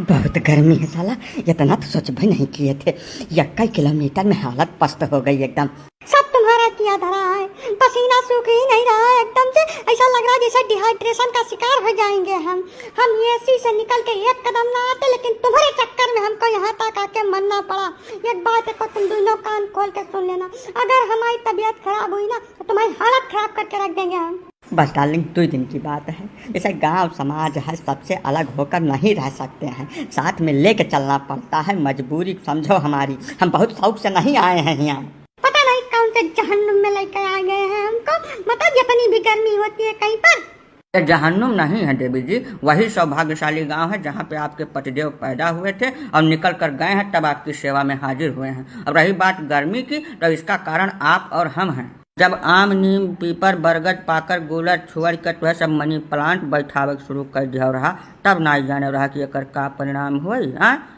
बहुत गर्मी है साला। इतना तो सोच भी नहीं किए थे। 21 किलोमीटर में हालत पस्त हो गई एकदम। सब तुम्हारा किया धरा है, पसीना सूख ही नहीं रहा है एकदम से। ऐसा लग रहा है जैसे डिहाइड्रेशन का शिकार हो जाएंगे हम एसी से निकल के एक कदम ना आते, लेकिन तुम्हारे चक्कर में हमको यहाँ तक आके मरना पड़ा। एक बात को तुम दोनों कान खोल के सुन लेना, अगर हमारी तबीयत खराब हुई ना तो तुम्हारी हालत खराब करके रख देंगे हम। बस डार्लिंग 2 दिन की बात है। जैसे गांव समाज है, सबसे अलग होकर नहीं रह सकते हैं, साथ में लेके चलना पड़ता है। मजबूरी समझो हमारी। हम बहुत शौक से नहीं आए हैं यहाँ। पता नहीं कौन से जहन्नुम में लेकर आ गए हैं हमको। मतलब जितनी भी गर्मी होती है कहीं पर। जहन्नुम नहीं है देवी जी, वही सौभाग्यशाली गांव है जहाँ पे आपके पतिदेव पैदा हुए थे और निकल कर गए हैं, तब आपकी सेवा में हाजिर हुए हैं। अब रही बात गर्मी की, तो इसका कारण आप और हम हैं। जब आम, नीम, पीपर, बरगद, पाकर, गुलर, छुअर के तो सब मनी प्लांट बैठावे शुरू कर दिया रहा, तब ना जाने रहा कि एकर का परिणाम हुई।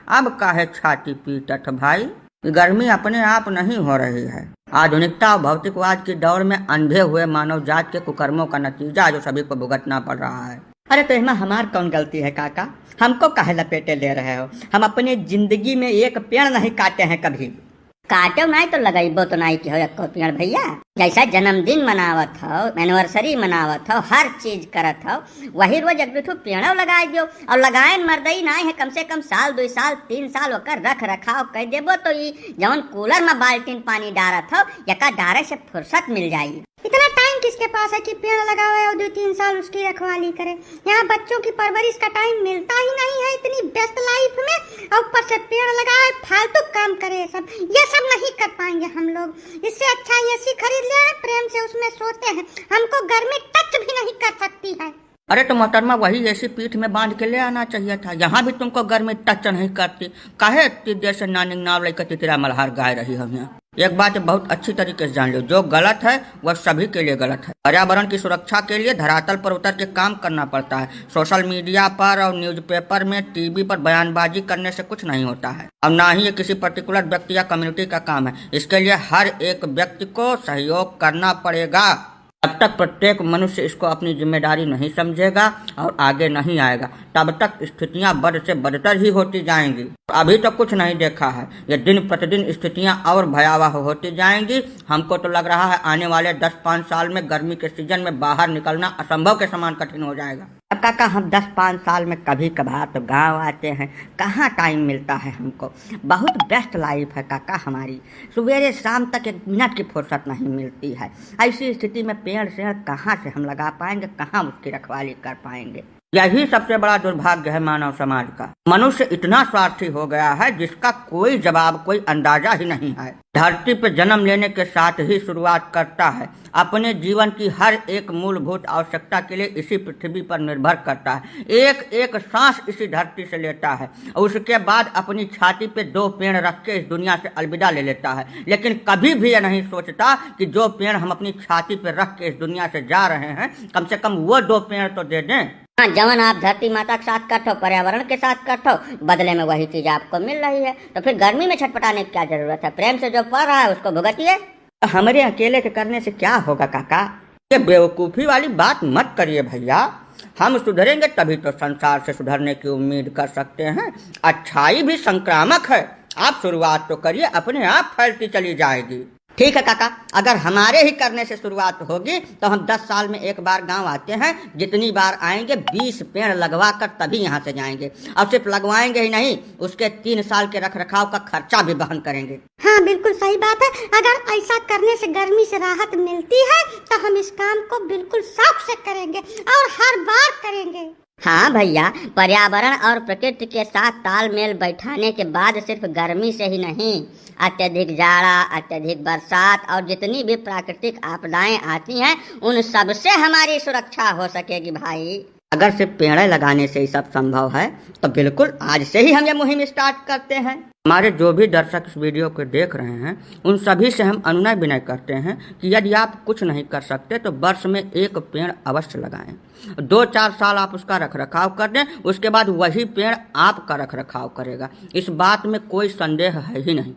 अब काहे छाती पीटत भाई। गर्मी अपने आप नहीं हो रही है, आधुनिकता और भौतिकवाद की दौर में अंधे हुए मानव जात के कुकर्मों का नतीजा जो सभी को भुगतना पड़ रहा है। अरे तो इसमें हमार कौन गलती है काका? हमको काहे लपेटे ले रहे हो? हम अपनी जिंदगी में एक पेड़ नहीं काटे हैं कभी। काटो नहीं तो लगाइबो तो नहीं की हो एको पेड़ भैया। जैसा जन्मदिन मनावत हो, एनिवर्सरी मनावत हो, हर चीज करत हो, वही रोज एक दो पेड़ो लगाए दियो। और लगाए मर्दई नहीं है, कम से कम साल 2 साल 3 साल होकर रख रखाव कर देबो तो ये जवन कूलर में बाल्टीन पानी डारत हो यका डारे से फुर्सत मिल जाएगी। इतना टाइम किसके पास है कि पेड़ लगावे और 2-3 साल उसकी रखवाली करे? यहाँ बच्चों की परवरिश का टाइम मिलता ही नहीं है इतनी व्यस्त लाइफ में, और ऊपर से पेड़ लगाए फालतू काम करे। ये सब नहीं कर पाएंगे हम लोग। इससे अच्छा एसी खरीद ले, प्रेम से उसमें सोते हैं। हमको गर्मी टच भी नहीं कर सकती है। अरे तो मोहतरमा वही ऐसी पीठ में बांध के ले आना चाहिए था। यहाँ भी तुमको गर्मी टच नहीं करती, काहे इतनी देर से नानी नाव लेकर तितरा मल्हार गाय रही हम यहाँ। एक बात बहुत अच्छी तरीके से जान लो, जो गलत है वह सभी के लिए गलत है। पर्यावरण की सुरक्षा के लिए धरातल पर उतर के काम करना पड़ता है। सोशल मीडिया पर और न्यूज़पेपर में, टीवी पर बयानबाजी करने से कुछ नहीं होता है, और ना ही ये किसी पर्टिकुलर व्यक्ति या कम्युनिटी का काम है। इसके लिए हर एक व्यक्ति को सहयोग करना पड़ेगा। जब तक प्रत्येक मनुष्य इसको अपनी जिम्मेदारी नहीं समझेगा और आगे नहीं आएगा, तब तक स्थितियां बद से बदतर ही होती जाएंगी। अभी तो कुछ नहीं देखा है, ये दिन प्रतिदिन स्थितियां और भयावह होती जाएंगी। हमको तो लग रहा है आने वाले 10-5 साल में गर्मी के सीजन में बाहर निकलना असंभव के समान कठिन हो जाएगा। अब काका हम 10-5 साल में कभी कभार तो गांव आते हैं, कहाँ टाइम मिलता है हमको। बहुत बेस्ट लाइफ है काका हमारी, सवेरे शाम तक 1 मिनट की फुर्सत नहीं मिलती है। ऐसी स्थिति में पेड़ शेड़ कहाँ से हम लगा पाएंगे, कहाँ उसकी रखवाली कर पाएंगे। यही सबसे बड़ा दुर्भाग्य है मानव समाज का। मनुष्य इतना स्वार्थी हो गया है जिसका कोई जवाब, कोई अंदाजा ही नहीं है। धरती पर जन्म लेने के साथ ही शुरुआत करता है, अपने जीवन की हर एक मूलभूत आवश्यकता के लिए इसी पृथ्वी पर निर्भर करता है। एक एक सांस इसी धरती से लेता है और उसके बाद अपनी छाती पे 2 पेड़ रख के इस दुनिया से अलविदा ले लेता है। लेकिन कभी भी यह नहीं सोचता कि जो पेड़ हम अपनी छाती पे रख के इस दुनिया से जा रहे हैं, कम से कम वो 2 पेड़ तो दे दें। हाँ, जवन आप धरती माता के साथ करते हो, पर्यावरण के साथ करते हो, बदले में वही चीज आपको मिल रही है। तो फिर गर्मी में छटपटाने की क्या जरूरत है? प्रेम से जो पड़ रहा है उसको भुगतिए। हमारे अकेले के करने से क्या होगा काका? ये बेवकूफ़ी वाली बात मत करिए भैया। हम सुधरेंगे तभी तो संसार से सुधरने की उम्मीद कर सकते हैं। अच्छाई भी संक्रामक है, आप शुरुआत तो करिए, अपने आप फैलती चली जाएगी। ठीक है काका, अगर हमारे ही करने से शुरुआत होगी तो हम 10 साल में एक बार गांव आते हैं। जितनी बार आएंगे 20 पेड़ लगवा कर तभी यहाँ से जाएंगे। और सिर्फ लगवाएंगे ही नहीं, उसके 3 साल के रख रखाव का खर्चा भी वहन करेंगे। हाँ बिल्कुल सही बात है। अगर ऐसा करने से गर्मी से राहत मिलती है तो हम इस काम को बिल्कुल शौक से करेंगे और हर बार करेंगे। हाँ भैया, पर्यावरण और प्रकृति के साथ तालमेल बैठाने के बाद सिर्फ गर्मी से ही नहीं, अत्यधिक जाड़ा, अत्यधिक बरसात और जितनी भी प्राकृतिक आपदाएं आती हैं, उन सब से हमारी सुरक्षा हो सकेगी भाई। अगर सिर्फ पेड़ लगाने से ही सब संभव है तो बिल्कुल आज से ही हम ये मुहिम स्टार्ट करते हैं। हमारे जो भी दर्शक इस वीडियो को देख रहे हैं, उन सभी से हम अनुनय विनय करते हैं कि यदि आप कुछ नहीं कर सकते तो वर्ष में 1 पेड़ अवश्य लगाएं। 2-4 साल आप उसका रख रखाव कर दें, उसके बाद वही पेड़ आपका रख रखाव करेगा। इस बात में कोई संदेह है ही नहीं।